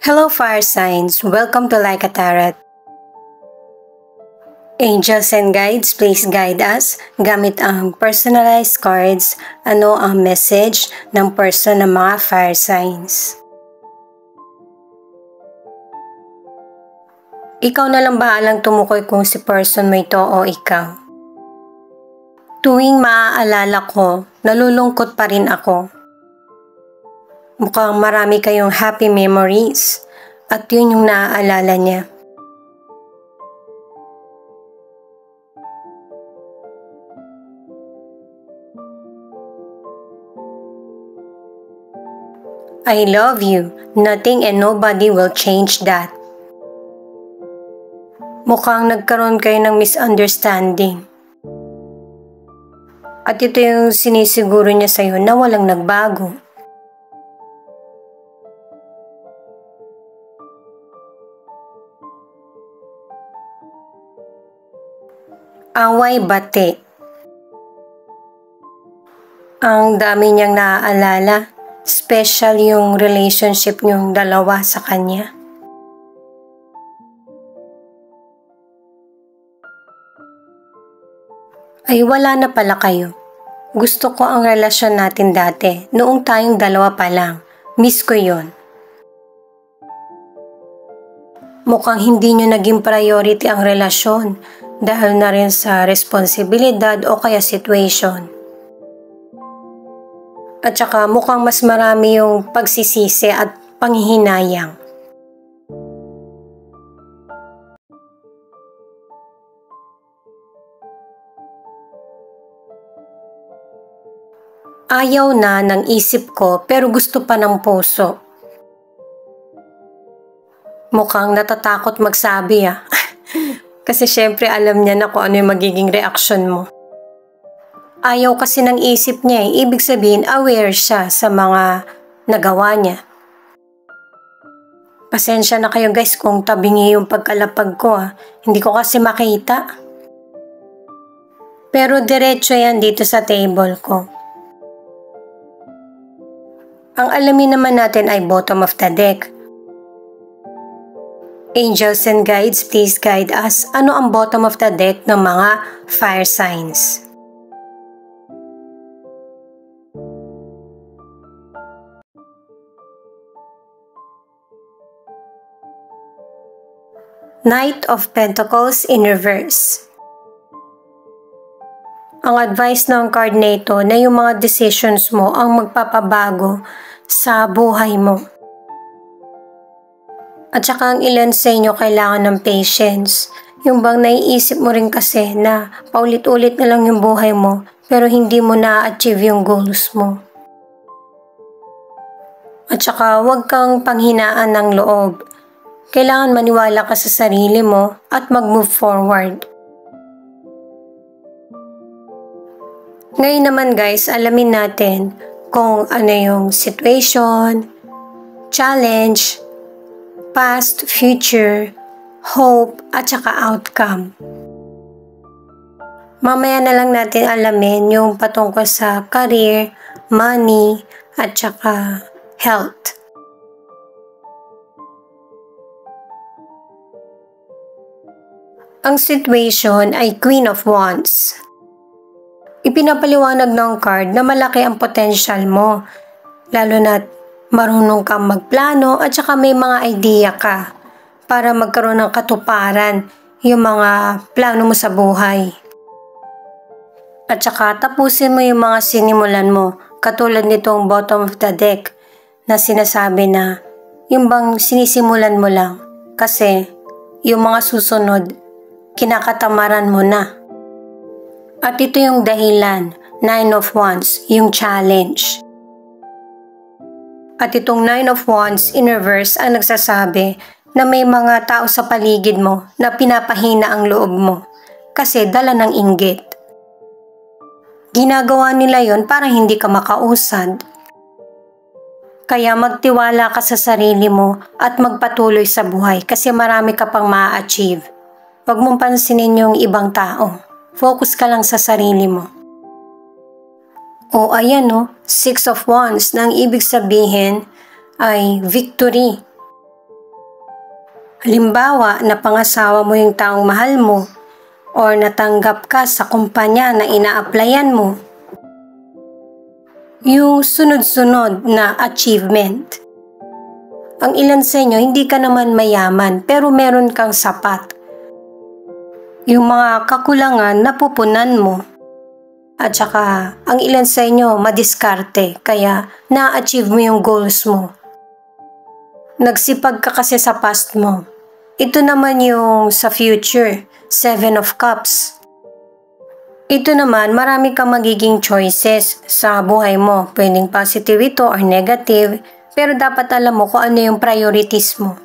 Hello fire signs, welcome to Like a Tarot. Angels and guides, please guide us gamit ang personalized cards. Ano ang message ng person ng mga fire signs? Ikaw na lang bahalang tumukoy kung si person mo ito o ikaw. Tuwing maaalala ko, nalulungkot pa rin ako. Mukhang marami kayong happy memories at yun yung naaalala niya. I love you. Nothing and nobody will change that. Mukhang nagkaroon kayo ng misunderstanding. At ito yung sinisiguro niya sa'yo na walang nagbago. Away bate. Ang dami niyang naaalala, special yung relationship niyong dalawa sa kanya. Ay wala na pala kayo. Gusto ko ang relasyon natin dati, noong tayong dalawa pa lang. Miss ko yon. Mukhang hindi nyo naging priority ang relasyon dahil na rin sa responsibilidad o kaya situation. At saka mukhang mas marami yung pagsisisi at panghihinayang. Ayaw na ng isip ko pero gusto pa ng puso. Mukhang natatakot magsabi Kasi syempre alam niya na kung ano yung magiging reaksyon mo. Ayaw kasi ng isip niya ibig sabihin aware siya sa mga nagawa niya. Pasensya na kayo guys kung tabingi yung pagkalapag ko Hindi ko kasi makita. Pero diretso yan dito sa table ko. Ang alamin naman natin ay bottom of the deck. Angels and guides, please guide us. Ano ang bottom of the deck ng mga fire signs? Knight of Pentacles in reverse. Ang advice ng card na ito na yung mga decisions mo ang magpapabago sa buhay mo. At saka ang ilan sa inyo kailangan ng patience. Yung bang naiisip mo rin kasi na paulit-ulit na lang yung buhay mo pero hindi mo na-achieve yung goals mo. At saka huwag kang panghinaan ng loob. Kailangan maniwala ka sa sarili mo at mag-move forward. Ngayon naman guys, alamin natin kung ano yung situation, challenge, past, future, hope, at saka outcome. Mamaya na lang natin alamin yung patungkol sa career, money, at saka health. Ang situation ay Queen of Wands. Ipinapaliwanag ng card na malaki ang potential mo, lalo na marunong kang magplano at saka may mga idea ka para magkaroon ng katuparan yung mga plano mo sa buhay. At saka tapusin mo yung mga sinimulan mo, katulad nitong bottom of the deck na sinasabi na yung bang sinisimulan mo lang kasi yung mga susunod kinakatamaran mo na. At ito yung dahilan, Nine of Wands, yung challenge. At itong Nine of Wands in reverse ang nagsasabi na may mga tao sa paligid mo na pinapahina ang loob mo kasi dala ng inggit. Ginagawa nila yon para hindi ka makausad. Kaya magtiwala ka sa sarili mo at magpatuloy sa buhay kasi marami ka pang ma-achieve. Huwag mong pansinin yung ibang tao. Focus ka lang sa sarili mo. O ayan Six of Wands na ang ibig sabihin ay victory. Halimbawa, napangasawa mo yung taong mahal mo or natanggap ka sa kumpanya na ina-applyan mo. Yung sunod-sunod na achievement. Ang ilan sa inyo, hindi ka naman mayaman pero meron kang sapat. Yung mga kakulangan napupunan mo. At saka, ang ilan sa inyo madiskarte kaya na-achieve mo yung goals mo. Nagsipag ka kasi sa past mo. Ito naman yung sa future, 7 of Cups. Ito naman, marami kang magiging choices sa buhay mo. Pwedeng positive ito or negative, pero dapat alam mo kung ano yung priorities mo.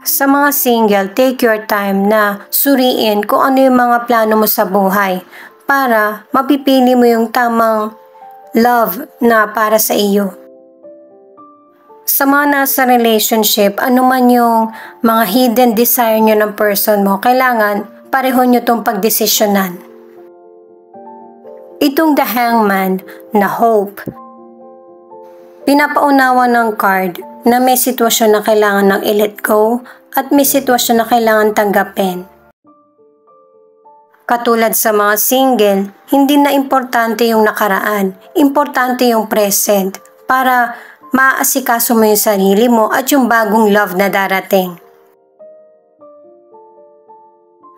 Sa mga single, take your time na suriin kung ano yung mga plano mo sa buhay para mapipili mo yung tamang love na para sa iyo. Sa mga nasa relationship, ano man yung mga hidden desire nyo ng person mo, kailangan pareho nyo itong pagdesisyonan. Itong The Hangman na hope, pinapaunawa ng card na may sitwasyon na kailangan ng i-let go at may sitwasyon na kailangan tanggapin. Katulad sa mga single, hindi na importante yung nakaraan, importante yung present para maaasikaso mo yung sarili mo at yung bagong love na darating.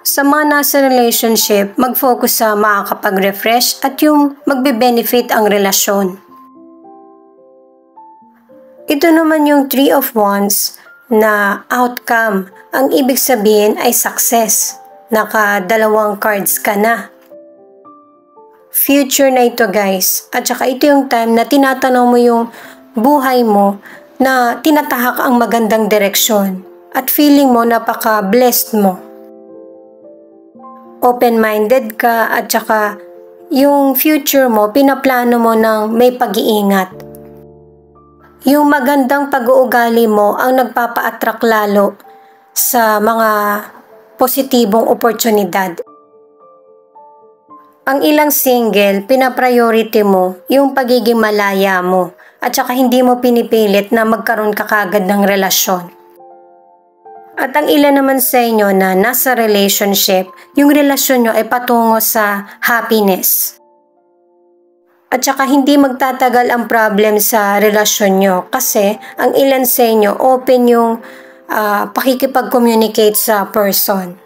Sa mga nasa relationship, mag-focus sa makakapag-refresh at yung magbe-benefit ang relasyon. Ito naman yung 3 of Wands na outcome. Ang ibig sabihin ay success. Naka-2 cards ka na. Future na ito guys. At saka ito yung time na tinatanaw mo yung buhay mo na tinatahak ang magandang direksyon. At feeling mo napaka-blessed mo. Open-minded ka at saka yung future mo, pinaplano mo ng may pag-iingat. Yung magandang pag-uugali mo ang nagpapa-attract lalo sa mga positibong oportunidad. Ang ilang single, pinapriority mo yung pagiging malaya mo at saka hindi mo pinipilit na magkaroon ka kagad ng relasyon. At ang ilan naman sa inyo na nasa relationship, yung relasyon nyo ay patungo sa happiness. At saka hindi magtatagal ang problem sa relasyon nyo kasi ang ilan sa inyo open yung pakikipag-communicate sa person.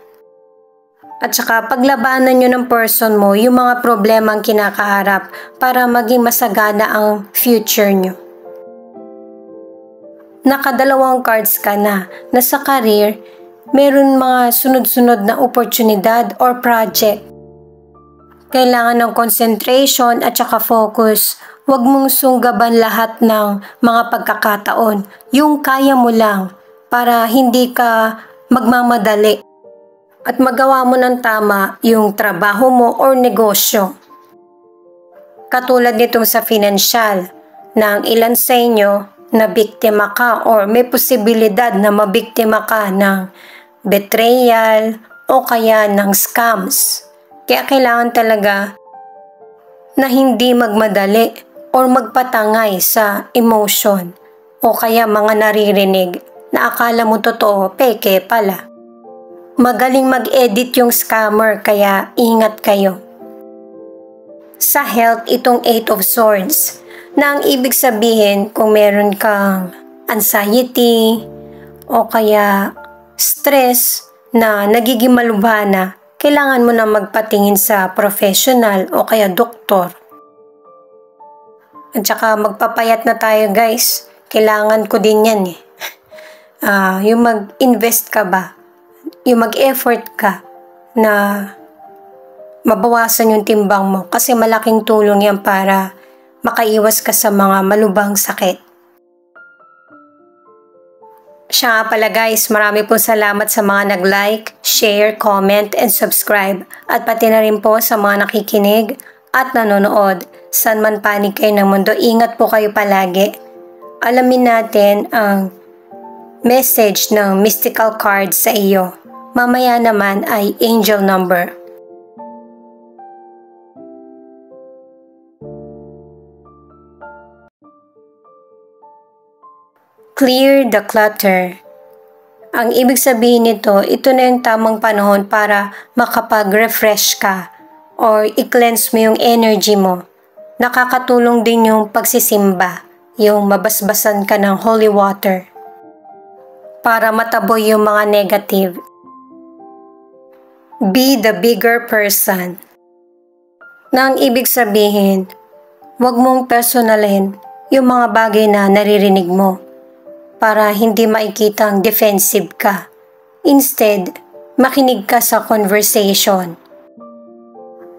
At saka paglabanan nyo ng person mo yung mga problema ang kinakaharap para maging masagana ang future nyo. Naka-2 cards ka na sa career, meron mga sunod-sunod na oportunidad or project. Kailangan ng concentration at saka focus. Huwag mong sunggaban lahat ng mga pagkakataon. Yung kaya mo lang para hindi ka magmamadali at magawa mo ng tama yung trabaho mo or negosyo. Katulad nitong sa financial, na ang ilan sa inyo na biktima ka or may posibilidad na mabiktima ka ng betrayal o kaya ng scams. Kaya kailangan talaga na hindi magmadali or magpatangay sa emotion o kaya mga naririnig na akala mo totoo, peke pala. Magaling mag-edit yung scammer kaya ingat kayo. Sa health, itong 8 of Swords na ang ibig sabihin kung meron kang anxiety o kaya stress na nagiging malubhana, kailangan mo na magpatingin sa professional o kaya doktor. At saka magpapayat na tayo guys, kailangan ko din yan eh. Yung mag-invest ka ba, yung mag-effort ka na mabawasan yung timbang mo kasi malaking tulong yan para makaiwas ka sa mga malubhang sakit. Siya nga pala guys, marami po salamat sa mga nag-like, share, comment, and subscribe. At pati na rin po sa mga nakikinig at nanonood. Saan man panig kayo ng mundo, ingat po kayo palagi. Alamin natin ang message ng mystical card sa iyo. Mamaya naman ay angel number. Clear the clutter. Ang ibig sabihin nito, ito na yung tamang panahon para makapag-refresh ka or i-cleanse mo yung energy mo. Nakakatulong din yung pagsisimba, yung mabasbasan ka ng holy water para mataboy yung mga negative. Be the bigger person. Na ang ibig sabihin, huwag mong personalin yung mga bagay na naririnig mo para hindi makikita ang defensive ka. Instead, makinig ka sa conversation.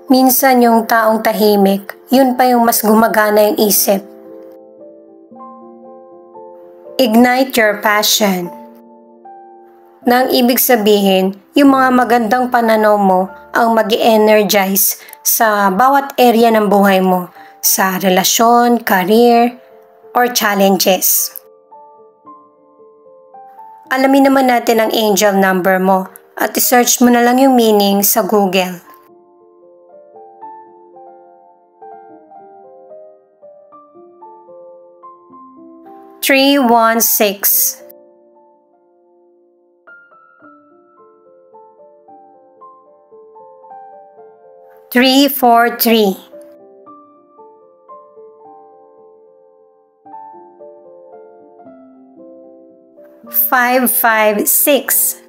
Minsan yung taong tahimik, yun pa yung mas gumagana yung isip. Ignite your passion. Na ang ibig sabihin, yung mga magandang pananaw mo ang mag-energize sa bawat area ng buhay mo, sa relasyon, career, or challenges. Alamin naman natin ang angel number mo at i-search mo na lang yung meaning sa Google. Three, 1, 6. Three, 4, 3. 5, 5, 6.